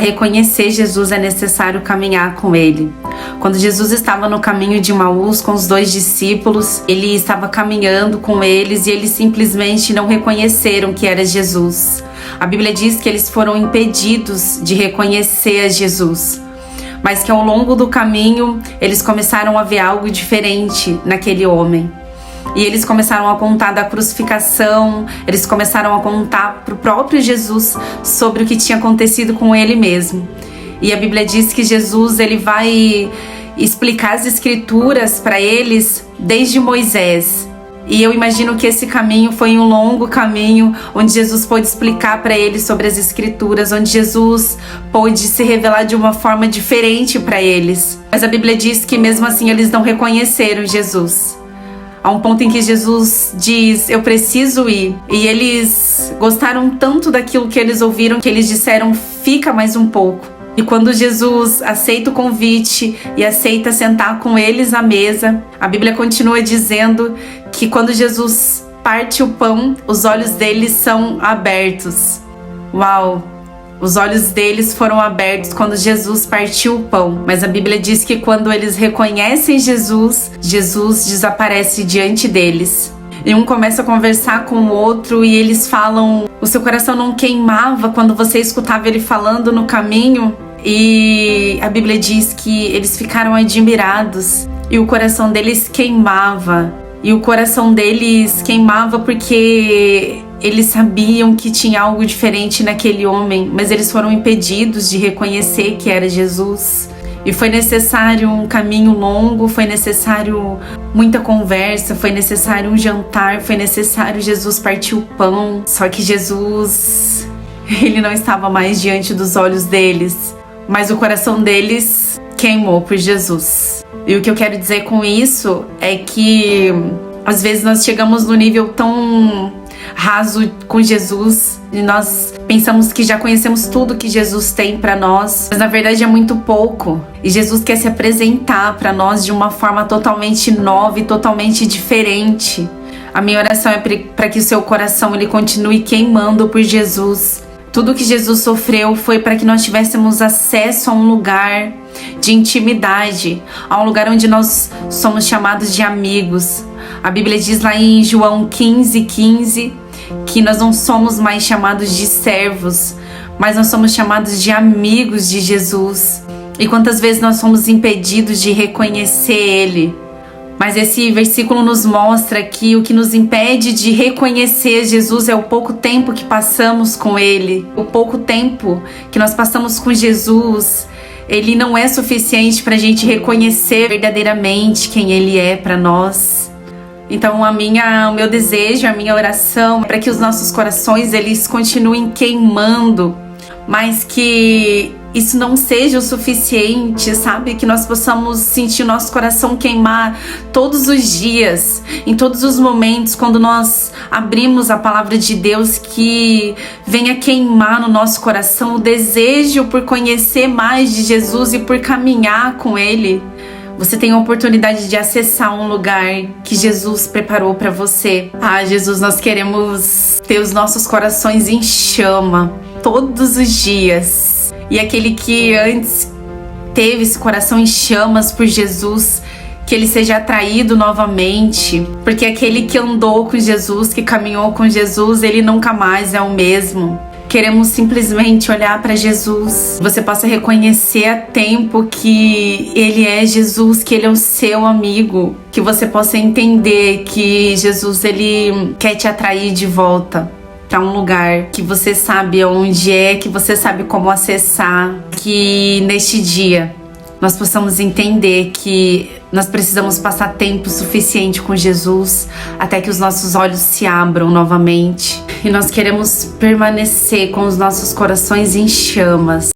Para reconhecer Jesus é necessário caminhar com Ele. Quando Jesus estava no caminho de Emaús com os 2 discípulos, Ele estava caminhando com eles e eles simplesmente não reconheceram que era Jesus. A Bíblia diz que eles foram impedidos de reconhecer a Jesus, mas que ao longo do caminho eles começaram a ver algo diferente naquele homem. E eles começaram a contar da crucificação, eles começaram a contar para o próprio Jesus sobre o que tinha acontecido com ele mesmo. E a Bíblia diz que Jesus ele vai explicar as escrituras para eles desde Moisés. E eu imagino que esse caminho foi um longo caminho, onde Jesus pôde explicar para eles sobre as escrituras, onde Jesus pôde se revelar de uma forma diferente para eles. Mas a Bíblia diz que mesmo assim eles não reconheceram Jesus. Há um ponto em que Jesus diz, eu preciso ir. E eles gostaram tanto daquilo que eles ouviram, que eles disseram, fica mais um pouco. E quando Jesus aceita o convite e aceita sentar com eles à mesa, a Bíblia continua dizendo que quando Jesus parte o pão, os olhos deles são abertos. Uau! Os olhos deles foram abertos quando Jesus partiu o pão. Mas a Bíblia diz que quando eles reconhecem Jesus, Jesus desaparece diante deles. E um começa a conversar com o outro e eles falam, o seu coração não queimava quando você escutava ele falando no caminho? E a Bíblia diz que eles ficaram admirados e o coração deles queimava. E o coração deles queimava porque eles sabiam que tinha algo diferente naquele homem, mas eles foram impedidos de reconhecer que era Jesus. E foi necessário um caminho longo, foi necessário muita conversa, foi necessário um jantar, foi necessário Jesus partir o pão. Só que Jesus, ele não estava mais diante dos olhos deles, mas o coração deles queimou por Jesus. E o que eu quero dizer com isso é que às vezes nós chegamos no nível tão raso com Jesus e nós pensamos que já conhecemos tudo que Jesus tem para nós, mas na verdade é muito pouco. E Jesus quer se apresentar para nós de uma forma totalmente nova e totalmente diferente. A minha oração é para que o seu coração ele continue queimando por Jesus. Tudo que Jesus sofreu foi para que nós tivéssemos acesso a um lugar de intimidade, a um lugar onde nós somos chamados de amigos. A Bíblia diz lá em João 15:15 que nós não somos mais chamados de servos, mas nós somos chamados de amigos de Jesus. E quantas vezes nós somos impedidos de reconhecer Ele? Mas esse versículo nos mostra que o que nos impede de reconhecer Jesus é o pouco tempo que passamos com Ele. O pouco tempo que nós passamos com Jesus, Ele não é suficiente para a gente reconhecer verdadeiramente quem Ele é para nós. Então o meu desejo, a minha oração é para que os nossos corações eles continuem queimando, mas que isso não seja o suficiente, sabe? Que nós possamos sentir o nosso coração queimar todos os dias, em todos os momentos, quando nós abrimos a palavra de Deus, que venha queimar no nosso coração o desejo por conhecer mais de Jesus e por caminhar com Ele. Você tem a oportunidade de acessar um lugar que Jesus preparou para você. Jesus, nós queremos ter os nossos corações em chama todos os dias. E aquele que antes teve esse coração em chamas por Jesus, que ele seja atraído novamente. Porque aquele que andou com Jesus, que caminhou com Jesus, ele nunca mais é o mesmo. Queremos simplesmente olhar para Jesus. Você possa reconhecer a tempo que Ele é Jesus, que Ele é o seu amigo. Que você possa entender que Jesus, Ele quer te atrair de volta para um lugar que você sabe onde é, que você sabe como acessar. Que neste dia nós possamos entender que nós precisamos passar tempo suficiente com Jesus até que os nossos olhos se abram novamente. E nós queremos permanecer com os nossos corações em chamas.